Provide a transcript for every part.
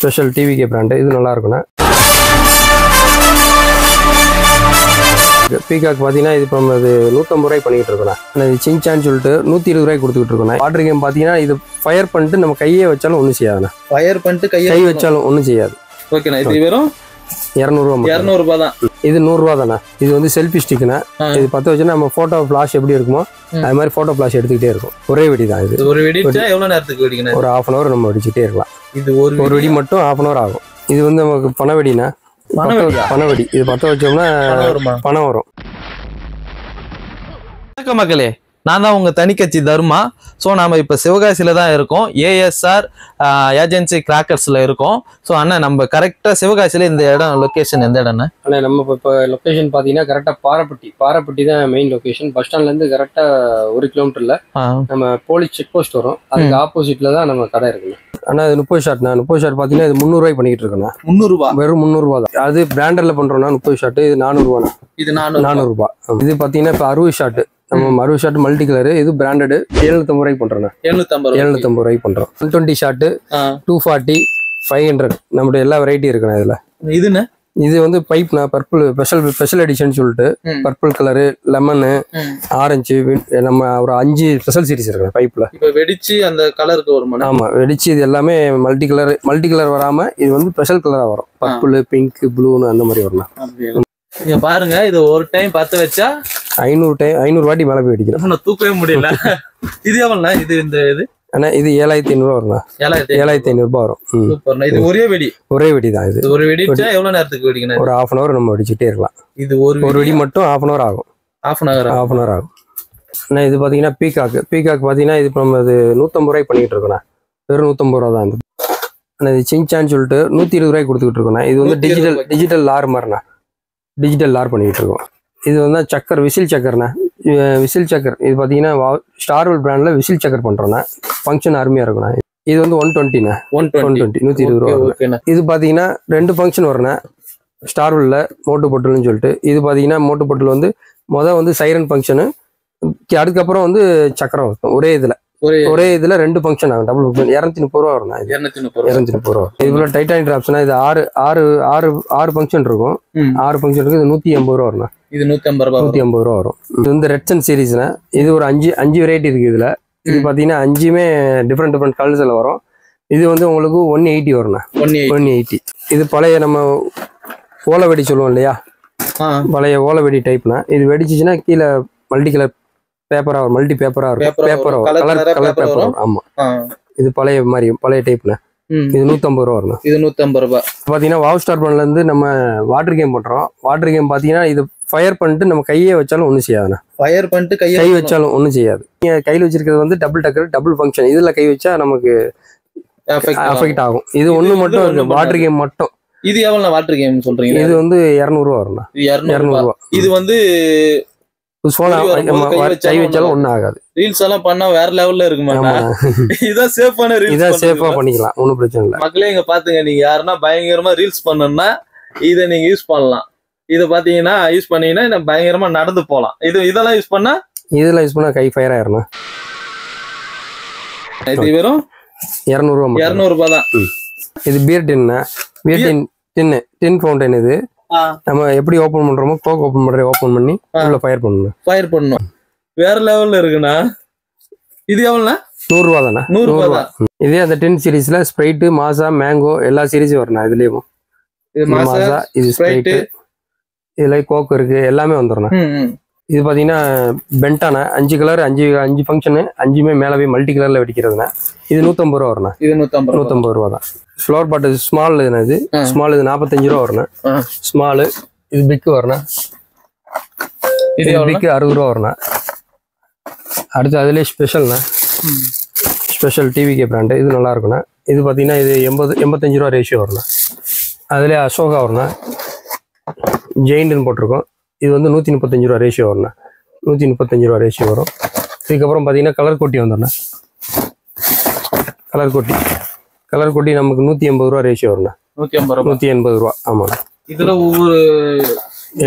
Special TVK brand. இது நல்லா இருக்குண்ணா. பீகாக் பார்த்தீங்கன்னா இது இப்போ இது 150 ரூபாய்க்கு பண்ணிக்கிட்டு இருக்கோண்ணா. இது சின்சான்னு சொல்லிட்டு 120 ரூபாய்க்கு கொடுத்துக்கிட்டு இருக்கோண்ணா. வாட்டர் கேம் பார்த்தீங்கன்னா இது ஃபயர் பண்ணிட்டு நம்ம கையே வச்சாலும் ஒன்றும் செய்யாதுண்ணா. ஃபயர் பண்ணிட்டு கை வச்சாலும் ஒன்றும் செய்யாது. ஓகேண்ணா. இது வெறும் 200 ரூபா. 200 ரூபா தான். இது 100 ரூபா தானே. இது வந்து செல்ஃபி ஸ்டிக்னா இது 10 வச்சுன்னா நம்ம போட்டோ ஃபிளாஷ் எப்படி இருக்குமோ அது மாதிரி போட்டோ ஃபிளாஷ் எடுத்துக்கிட்டே இருக்கும். ஒரே வெடி தான் இது. ஒரு வெடி எவ்வளோ நேரத்துக்கு வெடிக்கணும்? ஒரு 1/2 hour நம்ம வெடிச்சுட்டே இருக்கலாம். இது ஒரு வெடி மட்டும் 1/2 hour ஆகும். இது வந்து நமக்கு பணவெடினா பணவெடி. இது 10 வச்சோம்னா பணம் வரும். வணக்கம் மக்களே, நான் தான் உங்க தனிக்கட்சி தர்மா. ஸோ நாம இப்போ சிவகாசியில தான் இருக்கோம். ஏஎஸ்ஆர் ஏஜென்சி கிராக்கர்ஸ்ல இருக்கோம். ஸோ அண்ணா நம்ம கரெக்டா சிவகாசியில இந்த இடம் லொக்கேஷன் எந்த இடம்னா? அண்ணா நம்ம இப்போ லொக்கேஷன் பார்த்தீங்கன்னா கரெக்டாக பாரப்பட்டி தான் மெயின் லொக்கேஷன். பஸ் ஸ்டாண்ட்லேருந்து கரெக்டாக 1 கிலோமீட்டர்ல நம்ம போலீஸ் செக் போஸ்ட் வரும். அதுக்கு ஆப்போசிட்ல தான் நம்ம கடை இருக்குண்ணா. ஆனால் இது 30 ஷாட்ண்ணா. 30 ஷாட் பார்த்தீங்கன்னா இது 300 ரூபாய்க்கு பண்ணிட்டு இருக்கோண்ணா. 300 ரூபா. வெறும் 300 ரூபா தான். அது பிராண்டர்ல பண்றோம்னா 30 ஷாட். இது 400 ரூபாண்ணா. இது 400 ரூபா. இது பார்த்தீங்கன்னா இப்போ 60 ஷாட். நம்ம 60 ஷாட் மல்டி கலர். இது பிராண்டட் 750 ரூபாய்க்கு பண்றோம். 750 ரூபாய்க்கு பண்றோம். 120 ஷாட் 240 500 நம்மளோட எல்லா வெரைட்டி இருக்குண்ணா. இதுல இதுன்னு இது வந்து பைப்னா பர்பிள் ஸ்பெஷல் எடிஷன் சொல்லிட்டு பர்பிள் கலரு, லெமனு, ஆரஞ்சு, நம்ம ஒரு 5 ஸ்பெஷல் சீரிஸ் இருக்கு பைப்ல. இப்போ வெடிச்சு அந்த கலருக்கு வரும். ஆமா, வெடிச்சு இது எல்லாமே மல்டி கலர் வராம இது வந்து ஸ்பெஷல் கலரா வரும். பர்பிள், பிங்க், ப்ளூன்னு அந்த மாதிரி வரணும். நீங்க பாருங்க, இது ஒரு டைம் 10 வச்சா 500 வாட்டி மேல போய் வெடிக்கிறோம். தூக்கவே முடியல. இது எவ்வளவுண்ணா? இது இந்த இது ஆனா இது 7500 ரூபா வரும்ண்ணா. 7500 ரூபாய் வரும். இது ஒரே வெடி தான். இது ஒரு வெடி எவ்வளவு நேரத்துக்கு வெடிக்கணும்? ஒரு 1/2 hour நம்ம வெடிச்சுட்டே இருக்கலாம். இது ஒரு வெடி மட்டும் 1/2 hour ஆகும். 1/2 hour ஆகும். ஆனா இது பாத்தீங்கன்னா பீகாக் பாத்தீங்கன்னா இது இப்போ நம்ம இது 150 ரூபாய்க்கு பண்ணிட்டு இருக்கோண்ணா. வெறும் 150 ரூபா தான். ஆனா இது சின்சான்னு சொல்லிட்டு 120 ரூபாய்க்கு கொடுத்துக்கிட்டு இருக்கோண்ணா. இது வந்து டிஜிட்டல் லார் மாதிரிண்ணா. டிஜிட்டல் லார் பண்ணிட்டு இருக்கோம். இது வந்து சக்கர், விசில் சக்கர்ண்ணா. விசில் சக்கர் இது பார்த்தீங்கன்னா ஸ்டார்வெல் பிராண்ட்ல விசில் சக்கர் பண்றோம்னா ஃபங்க்ஷன் அருமையா இருக்குண்ணா. இது வந்து 120ண்ணா. 120 ரூபா. இது பார்த்தீங்கன்னா 2 ஃபங்க்ஷன் வரும்ண்ணா. ஸ்டார்வெல்ல மோட்டு பொட்டல்னு சொல்லிட்டு இது பார்த்தீங்கன்னா மோட்டு பொட்டல் வந்து வந்து சைரன் ஃபங்க்ஷனு, அதுக்கப்புறம் வந்து சக்கரம் வரும். ஒரே இதுல 2 ஃபங்க்ஷன் ஆகும். டபுள் ஃபங்க்ஷன் 230 ரூபா வரும். 230 ரூபா. இதுல டைட்டானிக் டிராப்ஸ்னா இது 6 ஃபங்க்ஷன் இருக்கும். 6 ஃபங்க்ஷன் இருக்கு. இது 180 ரூபா வரும். இது 150 ரூபா வரும். இது வந்து ரெட்சன் சீரீஸ்னா இது ஒரு 5 வெரைட்டி இருக்கு. இதுல இது பாத்தீங்கன்னா 5மே டிஃப்ரெண்ட் கலர்ஸ்ல வரும். இது வந்து உங்களுக்கு 180 வரும்ண்ணா. 180. இது பழைய நம்ம ஓலை வெடி சொல்லுவோம் இல்லையா, பழைய ஓலை வெடி டைப்னா இது வெடிச்சுன்னா கீழே மல்டி கலர் பேப்பரா வரும். மல்டி பேப்பரா இருக்கும். கலர் பேப்பர் வரும். ஆமா, இது பழைய டைப்னா இது 150 ரூபா வரும். இது 150 ரூபா. பாத்தீங்கன்னா வாவ் ஸ்டார் பிராண்ட்ல இருந்து நம்ம வாட்டர் கேம் பண்றோம். வாட்டர் கேம் பாத்தீங்கன்னா இது ஃபயர் பண்ணிட்டு நம்ம கையே வச்சாலும் ஒன்றும் செய்யாதுண்ணா. ஃபயர் பண்ணிட்டு கை வச்சாலும் ஒன்றும் செய்யாது. நீங்க கையில் வச்சிருக்கிறது வந்து டபுள் ஃபங்க்ஷன். இதுல கை வச்சா நமக்கு அஃபெக்ட் ஆகும். இது ஒண்ணு மட்டும் இருக்கு, வாட்டர் கேம் மட்டும். இது எவ்வளவு வாட்டர் கேம் சொல்றீங்க? இது வந்து 200 ரூபா வரும்ண்ணா. 200 ரூபா. இது வந்து கை வச்சாலும் ஒன்னும் ஆகாது. ரீல்ஸ் எல்லாம் பண்ணா வேற லெவல்ல இருக்குமா? இதான் சேஃபான ரீல்ஸ். இதான் சேஃபா பண்ணிக்கலாம், ஒன்னும் பிரச்சனை இல்லை. மக்களே இங்க பாத்துங்க, நீங்க யாருன்னா பயங்கரமா ரீல்ஸ் பண்ணணும்னா இதை நீங்க யூஸ் பண்ணலாம். இதை பாத்தீங்கன்னா யூஸ் பண்ணீங்கன்னா பயங்கரமா நடந்து போலாம். இதெல்லாம் யூஸ் பண்ணா கை ஃபயர் ஆயிரும். இது வெறும் 200 ரூபா. 200 ரூபாய் தான். இது பியர் டின் ஃபவுண்டைன். இது நம்ம எப்படி ஓபன் பண்றோமோ கோக் ஓபன் பண்ணி உள்ள ஃபயர் பண்ணணும். வேற லெவல்ல இருக்குண்ணா. இது எவ்வளவுண்ணா? 100 ரூபா தானே. 100 ரூபா தான். இதே அந்த 10 சீரீஸ்ல ஸ்ப்ரைட், மாசா, மேங்கோ எல்லா சீரீஸும் வரும். இதுலயும் மாசா, இது ஸ்ப்ரைட், இதுல கோக் இருக்கு, எல்லாமே வந்துடும். இது பாத்தீங்கன்னா பென்டானா 5 கலர் 5 ஃபங்க்ஷனு 5மே மேல போய் மல்டி கலர்ல வெடிக்கிறதுனா இது 150 ரூபா வரும். இது 150 ரூபா தான். Flower pot small. இது ஸ்மால். இது 45 ரூபா வரும். ஸ்மால். இது பிக் வரும். இது பிக் 60 ரூபா வரும். அடுத்து அதுலேயே ஸ்பெஷல் டிவிகே பிராண்டு. இது நல்லா இருக்குண்ணா. இது பார்த்தீங்கன்னா இது 85 ரூபா ரேஷியோ வரும். அதுலேயே அசோகா வரும். ஜெயின்ட்னு போட்டிருக்கோம். இது வந்து 135 ரூபா ரேஷியோ வரும். 135 ரூபா ரேஷியோ வரும். இதுக்கப்புறம் பார்த்தீங்கன்னா கலர் கொட்டி வந்துடும். கலர் கொட்டி நமக்கு 180 ரூபா ரேஷியோ வரும். 180 ரூபா. ஆமா. இதுல ஒவ்வொரு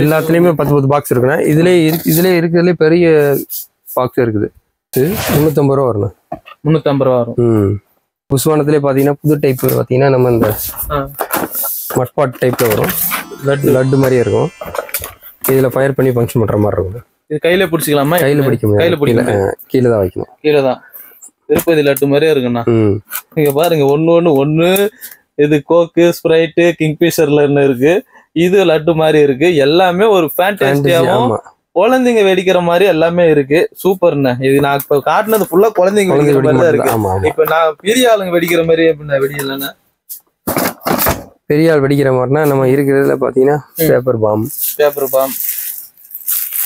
எல்லாத்துலயுமே 10 பாக்ஸ் இருக்குண்ணா. இதுல இருக்கிறதுல பெரிய பாக்ஸ் இருக்குது. 350 ரூபா வரும். 350 ரூபா வரும். புஸ்வானத்திலே பாத்தீங்கன்னா புது டைப் பாத்தீங்கன்னா நம்ம இந்த மட்பாட் டைப்ல வரும். லட்டு மாதிரியே இருக்கும். இதுல ஃபயர் பண்ணி ஃபங்க்ஷன் பண்ற மாதிரி இருக்கும். இது கையில பிடிச்சிக்கலாமா? கையில பிடிக்க முடியாது, கீழே தான் வைக்கணும். கீழே தான் திருப்பதி லட்டு மாதிரியே இருக்குண்ணா. நீங்க பாருங்க, ஒண்ணு இது கோக்கு, ஸ்ப்ரைட்டு, கிங்ஃபிஷர்ல இருக்கு. இது லட்டு மாதிரி இருக்கு. எல்லாமே ஒரு ஃபேன்டாஸ்டியாவும் குழந்தைங்க வெடிக்கிற மாதிரி எல்லாமே இருக்கு. சூப்பர்ண்ணா. இது நான் இப்ப காட்டினது ஃபுல்லா குழந்தைங்க வெடிக்கிற மாதிரி தான் இருக்கு. இப்ப நான் பெரிய ஆளுங்க வெடிக்கிற மாதிரி வெடிக்கலன்னா, பெரிய ஆள் வெடிக்கிற மாதிரினா நம்ம இருக்கிறதுல பாத்தீங்கன்னா பேப்பர் பாம்.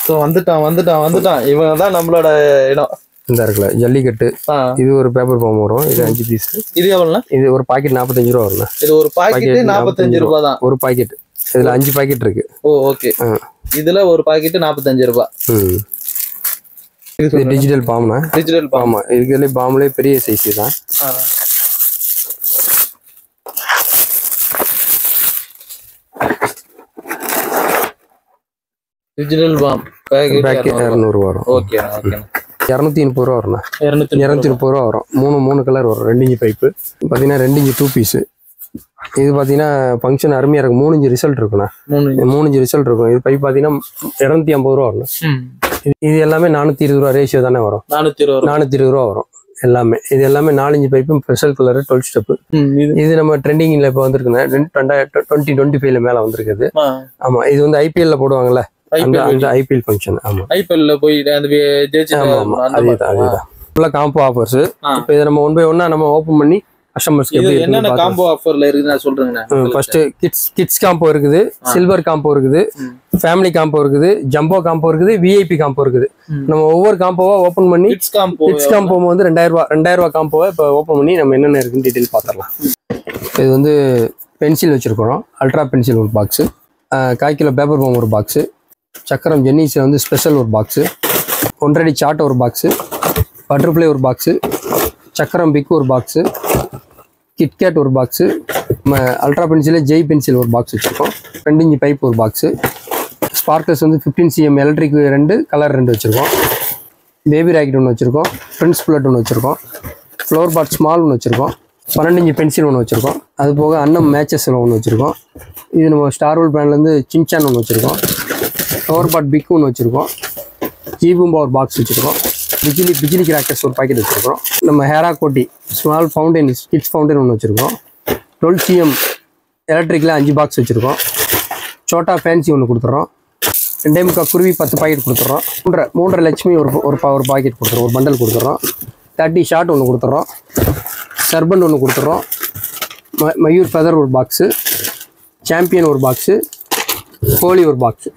ஸோ வந்துட்டான். இவன் தான் நம்மளோட இடம். இந்த இருக்குல்ல ஜல்லிக்கட்டு, இது ஒரு பேப்பர் பாம் வரும். இது 5 பீஸ். இது எவ்வளோண்ணா? இது ஒரு பாக்கெட் 45 ரூபா வரும். இது ஒரு பாக்கெட் 45 ரூபா தான். ஒரு பாக்கெட். இதுல 5 பாக்கெட் இருக்கு. ஓகே. இதுல ஒரு பாக்கெட் 45 ரூபா. இது டிஜிட்டல் பாம்னா? Digital bomb. இதுல பாம்லயே பெரிய சைஸ் தான். டிஜிட்டல் பாம் பேக்கெட் 200 ரூபா வரும். Okay okay. 230 ரூபா வரும்ண்ணா. 230 ரூபா வரும். 3 கலர் வரும். 2 இன்ச் பைப்பு பாத்தீங்கன்னா 2 இன்ச் 2 பீஸ். இது பாத்தீங்கன்னா ஃபங்க்ஷன் அருமையா இருக்கும். 3 இன்ச் ரிசல்ட் இருக்குண்ணா. 3 இன்ச் ரிசல்ட் இருக்கும். இது பைப் பாத்தீங்கன்னா 250 ரூபா வரும். இது எல்லாமே 420 ரூபா ரேஷியோ தானே வரும். 420 ரூபா வரும் எல்லாமே. இது எல்லாமே 4 inch pipe, special colour, 12 step. இது நம்ம ட்ரெண்டிங்ல இப்ப வந்திருக்குங்க. 2025 மேல வந்திருக்குது. ஆமா, இது வந்து ஐபிஎல்ல போடுவாங்கல்ல, அந்த ஐபிஎல் ஃபங்க்ஷன். ஆமா, ஐபிஎல்ல போய் அந்த அதுதான் ஃபுல்லா காம்போ ஆஃபர்ஸ். இப்போ இதை நம்ம 1 பை 1 நம்ம ஓபன் பண்ணி கஸ்டமர்ஸ்க்கு எப்படி என்னென்ன காம்போ ஆஃபர்ல இருக்கு நான் சொல்றேங்க. ஃபர்ஸ்ட் கிட்ஸ் காம்போ இருக்குது, சில்வர் காம்போ இருக்குது, ஃபேமிலி காம்போ இருக்குது, ஜம்போ காம்போ இருக்குது, விஐபி காம்போ இருக்குது. நம்ம ஒவ்வொரு காம்போவா ஓபன் பண்ணி கிட்ஸ் காம்போ வந்து 2000 ரூபா காம்போவை இப்போ ஓபன் பண்ணி நம்ம என்னென்ன இருக்குன்னு டீடைல் பார்த்துடலாம். இது வந்து பென்சில் வச்சிருக்கிறோம். அல்ட்ரா பென்சில் ஒரு பாக்ஸு, 1/4 கிலோ பேப்பர் பாம் ஒரு பாக்ஸு, சக்கரம் ஜென்னிஸில் வந்து ஸ்பெஷல் ஒரு பாக்ஸு, 1.5 அடி சார்ட் ஒரு பாக்ஸு, பட்டர்ஃப்ளை ஒரு பாக்ஸு, சக்கரம் பிக் ஒரு பாக்ஸு, கிட்கேட் ஒரு பாக்ஸு, அல்ட்ரா பென்சிலே ஜெய் பென்சில் ஒரு பாக்ஸ் வச்சுருக்கோம், 2 இன்ச் பைப் ஒரு பாக்ஸு, ஸ்பார்க்கர்ஸ் வந்து 15 cm எலக்ட்ரிக் 2, கலர் 2 வச்சுருக்கோம், பேபி ராக்கெட் ஒன்று வச்சுருக்கோம், ஃப்ரெண்ட்ஸ் புல்லட் ஒன்று வச்சுருக்கோம், ஃப்ளோர் பாட் ஸ்மால் ஒன்று வச்சுருக்கோம், 12 இன்ச் பென்சில் ஒன்று வச்சுருக்கோம். அது போக அன்னம் மேட்சஸில் ஒன்று வச்சுருக்கோம். இது நம்ம ஸ்டார்வல் பிராண்ட்லேருந்து சின்சான் ஒன்று வச்சுருக்கோம், ஃப்ளோர் பாட் பிக் ஒன்று வச்சுருக்கோம், ஜீபூம்பா ஒரு பாக்ஸ் வச்சுருக்கோம், பிஜிலி கிராக்கர்ஸ் ஒரு பாக்கெட் வச்சுருக்கோம், நம்ம ஹேரா கோட்டி ஸ்மால் ஃபவுண்டைன் கிட்ஸ் ஃபவுண்டைன் ஒன்று வச்சுருக்கோம், 12 cm எலக்ட்ரிக்கில் 5 பாக்ஸ் வச்சுருக்கோம், சோட்டா ஃபேன்சி ஒன்று கொடுத்துட்றோம், 2.25 குருவி 10 பாக்கெட் கொடுத்துட்றோம், 3.5 லட்சுமி ஒரு பாக்கெட் கொடுத்துறோம், ஒரு பண்டல் கொடுத்துட்றோம், 30 ஷார்ட் ஒன்று கொடுத்துட்றோம், சர்பன் ஒன்று கொடுத்துட்றோம், மயூர் ஃபெதர் ஒரு பாக்ஸு, சாம்பியன் ஒரு பாக்ஸு, கோலி ஒரு பாக்ஸு.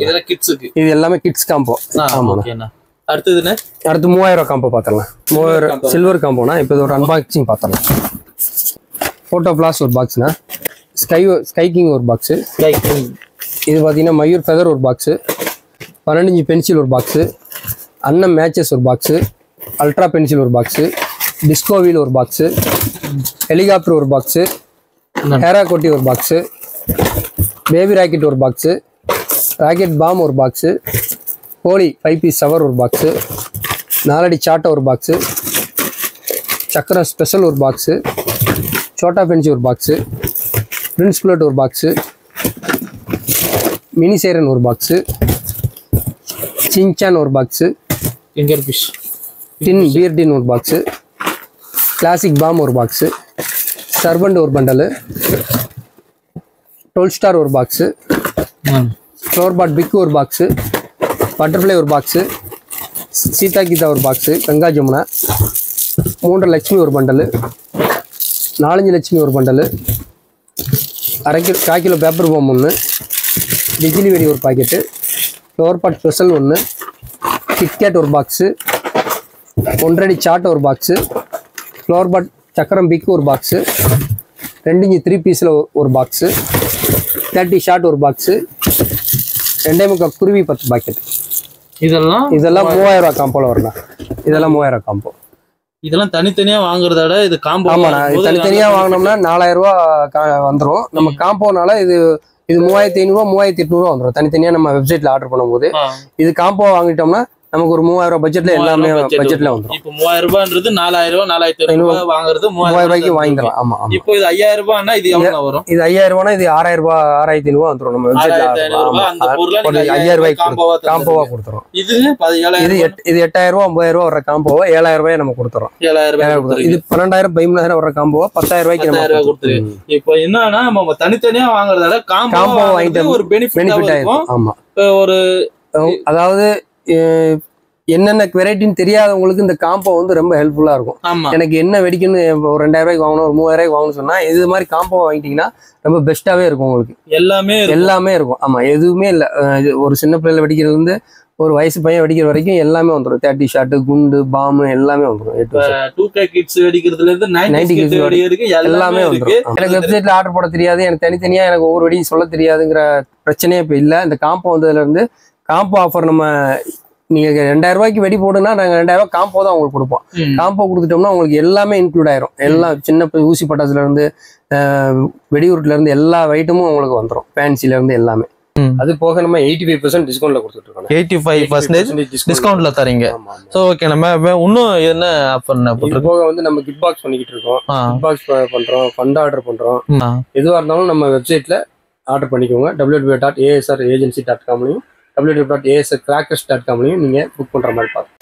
இதெல்லாம் கிட்ஸுக்கு. இது எல்லாமே கிட்ஸ் காம்போ. ஆமாண்ணா. அடுத்து 3000 ரூபா காம்போ பார்த்துடலாம். 3000 சில்வர் காம்போனா இப்போ இது ஒரு அன்பாக்சிங் பார்த்துடலாம். ஃபோட்டோ ஃப்ளாஷ் ஒரு பாக்ஸ்னா, ஸ்கை கிங் ஒரு பாக்ஸு, இது பார்த்தீங்கன்னா மயூர் ஃபெதர் ஒரு பாக்ஸு, 12 இன்ச் பென்சில் ஒரு பாக்ஸு, அன்னம் மேட்சஸ் ஒரு பாக்ஸு, அல்ட்ரா பென்சில் ஒரு பாக்ஸு, டிஸ்கோவில் ஒரு பாக்ஸு, ஹெலிகாப்டர் ஒரு பாக்ஸு, ஹேரா கோட்டி ஒரு பாக்ஸு, பேபி ராக்கெட் ஒரு பாக்ஸு, ராக்கெட் பாம் ஒரு பாக்ஸு, கோலி 5 பீஸ் சவர் ஒரு பாக்ஸு, 4 அடி சாட்டை ஒரு பாக்ஸு, சக்கரம் ஸ்பெஷல் ஒரு பாக்ஸு, சோட்டா பென்சி ஒரு பாக்ஸு, பிரின்ஸ் புல்லட் ஒரு பாக்ஸு, மினி சைரன் ஒரு பாக்ஸு, சின்சான் ஒரு பாக்ஸு, ஃபிங்கர் ஃபிஷ் டின் பியர்டின் ஒரு பாக்ஸு, கிளாசிக் பாம் ஒரு பாக்ஸு, சர்பண்ட் ஒரு பண்டலு, 12 ஸ்டார் ஒரு பாக்ஸு, ஃப்ளோர் பாட் பிக் ஒரு பாக்ஸு, பட்டர்ஃப்ளை ஒரு பாக்ஸு, சீதா கீதா ஒரு பாக்ஸு, கங்கா ஜமுனா, 3 லட்சுமி ஒரு பண்டலு, 4 லட்சுமி ஒரு பண்டலு, 1/4 கிலோ பேப்பர் பாம் ஒன்று, பிஜிலி வெடி ஒரு பாக்கெட்டு, ஃப்ளோர் பாட் ஸ்பெஷல் ஒன்று, கிட்கேட் ஒரு பாக்ஸு, 1.5 அடி சார்ட் ஒரு பாக்ஸு, ஃப்ளோர் பாட் சக்கரம் பிக் ஒரு பாக்ஸு, 2 இன்ச் 3 பீஸில் ஒரு பாக்ஸு, 30 ஷார்ட் ஒரு பாக்ஸு, 2.25 குருவி 10 பாக்கெட். இதெல்லாம் 3000 ரூபா காம்போல வரலாம். இதெல்லாம் 3000 காம்போ. இதெல்லாம் தனித்தனியா வாங்குறத விட இது காம்போ. ஆமாண்ணா, இது தனித்தனியா வாங்கினோம்னா 4000 ரூபா வந்துடும். நம்ம காம்போனால இது 3500 ரூபா 3800 ரூபா வந்துடும். தனித்தனியா நம்ம வெப்சைட்ல ஆர்டர் பண்ணும்போது இது காம்போ வாங்கிட்டோம்னா நமக்கு ஒரு 3000 ரூபாய் பட்ஜெட்ல எல்லாமே பட்ஜெட்ல வந்துடும். இப்போ 3000 ரூபான்றது 4000 4500 ரூபாய் வாங்குறது 3000 ரூபாய்க்கு வாங்கிடலாம். ஆமா ஆமா. இப்போ இது 5000 ரூபாய்னா இது எவ்வளவு வரும்? இது 5000 ரூபாய்னா இது 6000 ரூபாய் 6500 வந்துரும். நம்ம வெப்சைட்ல 6500 ரூபாய் அந்த பொருளை 5000 ரூபாய்க்கு காம்போவா கொடுத்துறோம். இது 7000 இது 8000 ரூபாய் 9000 ரூபாய் வர காம்போவா 7000 ரூபாய் நம்ம கொடுத்துறோம். 7000 ரூபாய். இது 12000 15000 வர காம்போவா 10000 ரூபாய்க்கு நம்ம கொடுத்துறோம். இப்போ என்னன்னா நம்ம தனித்தனியா வாங்குறதால காம்போ வாங்கிட்டு ஒரு பெனிஃபிட் இருக்கும். ஆமா. ஒரு அதாவது என்னென்ன வெரைட்டின்னு தெரியாதவங்களுக்கு இந்த காம்போ வந்து ரொம்ப ஹெல்ப்ஃபுல்லா இருக்கும். எனக்கு என்ன வெடிக்குன்னு ஒரு 2000 ரூபாய்க்கு வாங்கணும் ஒரு 3000 ரூபாய்க்கு வாங்கணும்னு சொன்னா இது மாதிரி காம்போ வாங்கிட்டீங்கன்னா ரொம்ப பெஸ்ட்டாவே இருக்கும். உங்களுக்கு எல்லாமே இருக்கும். ஆமா, எதுவுமே இல்லை. ஒரு சின்ன பிள்ளைல வெடிக்கிறது இருந்து ஒரு வயசு பையன் வெடிக்கிற வரைக்கும் எல்லாமே வந்துடும். 30 ஷாட், குண்டு, பாம்பு எல்லாமே வந்துடும். 2K கிட்ஸ் வெடிக்கிறதுல இருந்து 90 கிட்ஸ் வெடிக்கிறதுக்கு எல்லாமே வந்துடும். எனக்கு வெப்சைட்ல ஆர்டர் போட தெரியாது, எனக்கு தனித்தனியா எனக்கு ஒவ்வொரு வெடியும் சொல்ல தெரியாதுங்கிற பிரச்சனையே இப்போ இல்லை. இந்த காம்போ வந்ததுல இருந்து காம்போ ஆஃபர் நம்ம நீங்க 2000 ரூபாய்க்கு வெடி போடுனா நாங்க 2000 ரூபாய் காம்போ தான் உங்களுக்கு கொடுப்போம். காம்போ கொடுத்துட்டோம்னா உங்களுக்கு எல்லாமே இன்க்ளூட் ஆயிரும். எல்லாம் சின்ன ஊசி பட்டாசுல இருந்து வெடியூர்ல இருந்து எல்லா ஐட்டமும் உங்களுக்கு வந்துடும். ஃபேன்சில இருந்து எல்லாமே. அது போக நம்ம 85% டிஸ்கவுண்ட்ல கொடுத்துட்டு இருக்கோம். 85% டிஸ்கவுண்ட்ல தரீங்க. சோ ஓகே, நம்ம இன்னும் என்ன ஆஃபர் இது போக வந்து நம்ம கிட் பாக்ஸ் பண்ணிக்கிட்டு இருக்கோம். கிட் பாக்ஸ் பண்றோம், ஃபண்ட் ஆர்டர் பண்றோம். எதுவா இருந்தாலும் நம்ம வெப்சைட்ல ஆர்டர் பண்ணிக்கோங்க. www.asragency.com www.ascrackers.com நீங்க புக் பண்ற மாதிரி பாருங்க.